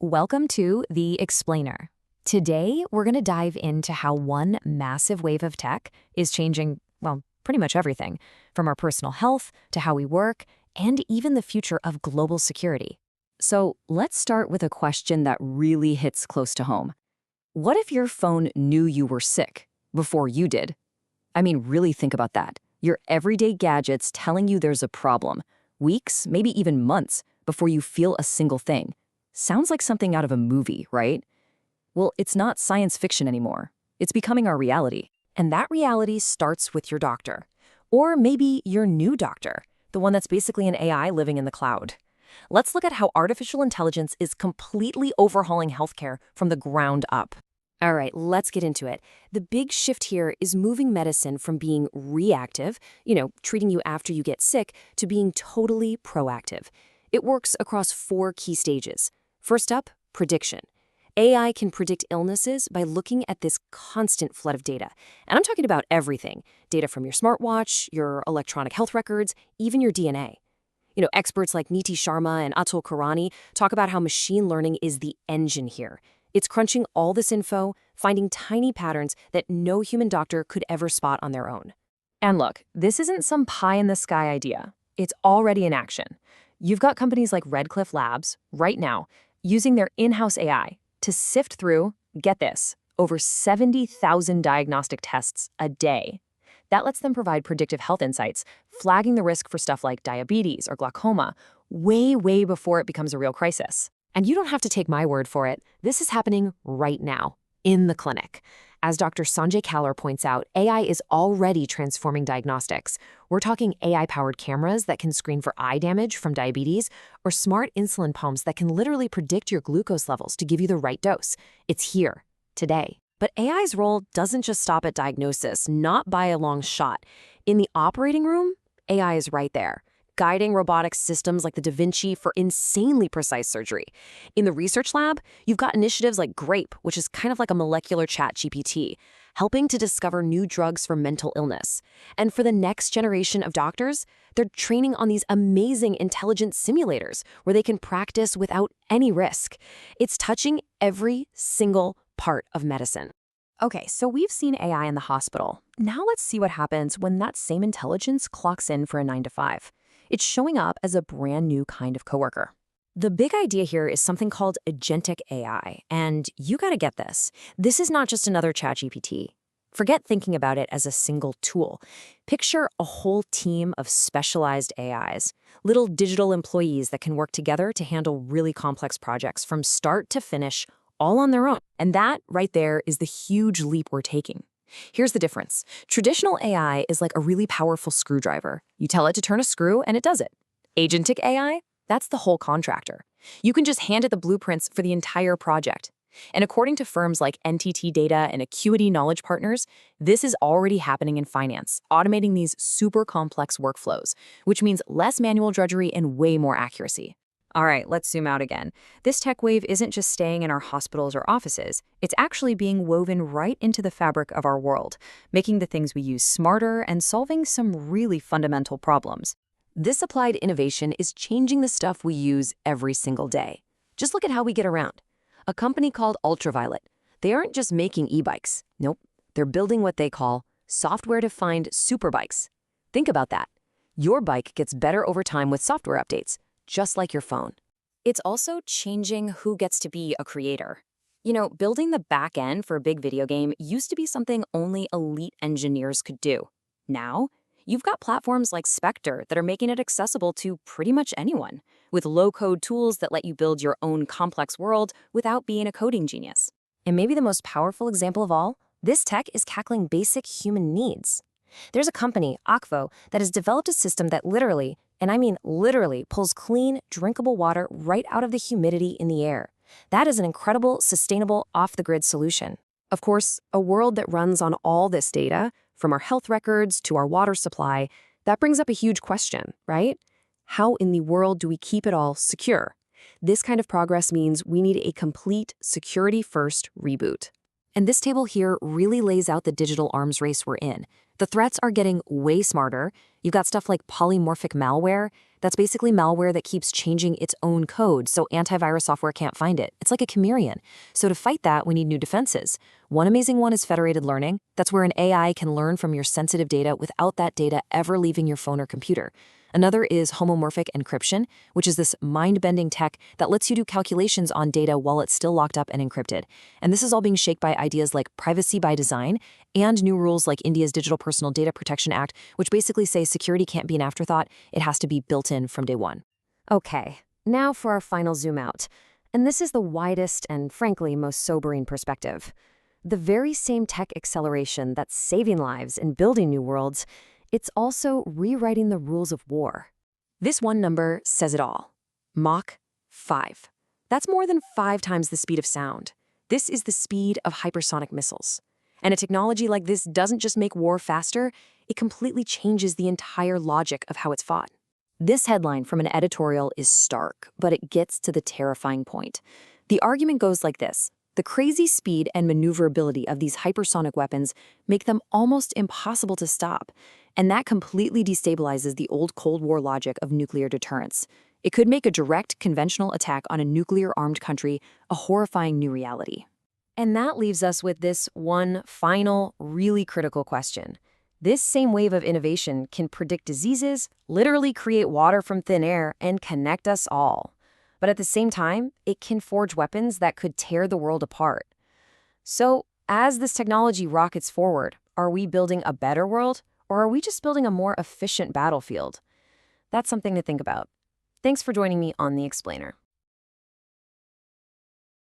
Welcome to The Explainer. Today, we're going to dive into how one massive wave of tech is changing, well, pretty much everything, from our personal health to how we work, and even the future of global security. So let's start with a question that really hits close to home. What if your phone knew you were sick before you did? I mean, really think about that. Your everyday gadgets telling you there's a problem, weeks, maybe even months, before you feel a single thing. Sounds like something out of a movie, right? Well, it's not science fiction anymore. It's becoming our reality. And that reality starts with your doctor. Or maybe your new doctor, the one that's basically an AI living in the cloud. Let's look at how artificial intelligence is completely overhauling healthcare from the ground up. All right, let's get into it. The big shift here is moving medicine from being reactive, treating you after you get sick, to being totally proactive. It works across 4 key stages. First up, prediction. AI can predict illnesses by looking at this constant flood of data. And I'm talking about everything. Data from your smartwatch, your electronic health records, even your DNA. Experts like Niti Sharma and Atul Khurana talk about how machine learning is the engine here. It's crunching all this info, finding tiny patterns that no human doctor could ever spot on their own. And look, this isn't some pie-in-the-sky idea. It's already in action. You've got companies like Redcliffe Labs, right now, using their in-house AI to sift through, get this, over 70,000 diagnostic tests a day. That lets them provide predictive health insights, flagging the risk for stuff like diabetes or glaucoma way before it becomes a real crisis. And you don't have to take my word for it. This is happening right now, in the clinic. As Dr. Sanjay Kalra points out, AI is already transforming diagnostics. We're talking AI-powered cameras that can screen for eye damage from diabetes, or smart insulin pumps that can literally predict your glucose levels to give you the right dose. It's here, today. But AI's role doesn't just stop at diagnosis, not by a long shot. In the operating room, AI is right there, guiding robotic systems like the Da Vinci for insanely precise surgery. In the research lab, you've got initiatives like GRAPE, which is kind of like a molecular chat GPT, helping to discover new drugs for mental illness. And for the next generation of doctors, they're training on these amazing intelligent simulators where they can practice without any risk. It's touching every single part of medicine. Okay, so we've seen AI in the hospital. Now let's see what happens when that same intelligence clocks in for a 9 to 5. It's showing up as a brand new kind of coworker. The big idea here is something called agentic AI, and you gotta get this. This is not just another ChatGPT. Forget thinking about it as a single tool. Picture a whole team of specialized AIs, little digital employees that can work together to handle really complex projects from start to finish, all on their own. And that right there is the huge leap we're taking. Here's the difference. Traditional AI is like a really powerful screwdriver. You tell it to turn a screw and it does it. Agentic AI, that's the whole contractor. You can just hand it the blueprints for the entire project. And according to firms like NTT Data and Acuity Knowledge Partners, this is already happening in finance, automating these super complex workflows, which means less manual drudgery and way more accuracy. All right, let's zoom out again. This tech wave isn't just staying in our hospitals or offices. It's actually being woven right into the fabric of our world, making the things we use smarter and solving some really fundamental problems. This applied innovation is changing the stuff we use every single day. Just look at how we get around. A company called Ultraviolet. They aren't just making e-bikes. Nope, they're building what they call software-defined superbikes. Think about that. Your bike gets better over time with software updates, just like your phone. It's also changing who gets to be a creator. Building the back end for a big video game used to be something only elite engineers could do. Now, you've got platforms like Spectre that are making it accessible to pretty much anyone, with low-code tools that let you build your own complex world without being a coding genius. And maybe the most powerful example of all, this tech is tackling basic human needs. There's a company, Akvo, that has developed a system that literally, and I mean literally, pulls clean, drinkable water right out of the humidity in the air. That is an incredible, sustainable, off-the-grid solution. Of course, a world that runs on all this data, from our health records to our water supply, that brings up a huge question, right? How in the world do we keep it all secure? This kind of progress means we need a complete security-first reboot. And this table here really lays out the digital arms race we're in. The threats are getting way smarter. You've got stuff like polymorphic malware. That's basically malware that keeps changing its own code so antivirus software can't find it. It's like a chameleon. So to fight that, we need new defenses. One amazing one is federated learning. That's where an AI can learn from your sensitive data without that data ever leaving your phone or computer. Another is homomorphic encryption, which is this mind-bending tech that lets you do calculations on data while it's still locked up and encrypted. And this is all being shaped by ideas like privacy by design and new rules like India's Digital Personal Data Protection Act, which basically say security can't be an afterthought, it has to be built in from day one. Okay, now for our final zoom out. And this is the widest and, frankly, most sobering perspective. The very same tech acceleration that's saving lives and building new worlds, it's also rewriting the rules of war. This one number says it all. Mach 5. That's more than 5 times the speed of sound. This is the speed of hypersonic missiles. And a technology like this doesn't just make war faster, it completely changes the entire logic of how it's fought. This headline from an editorial is stark, but it gets to the terrifying point. The argument goes like this. The crazy speed and maneuverability of these hypersonic weapons make them almost impossible to stop, and that completely destabilizes the old Cold War logic of nuclear deterrence. It could make a direct, conventional attack on a nuclear-armed country a horrifying new reality. And that leaves us with this one final, really critical question. This same wave of innovation can predict diseases, literally create water from thin air, and connect us all. But at the same time, it can forge weapons that could tear the world apart. So, as this technology rockets forward, are we building a better world, or are we just building a more efficient battlefield? That's something to think about. Thanks for joining me on The Explainer.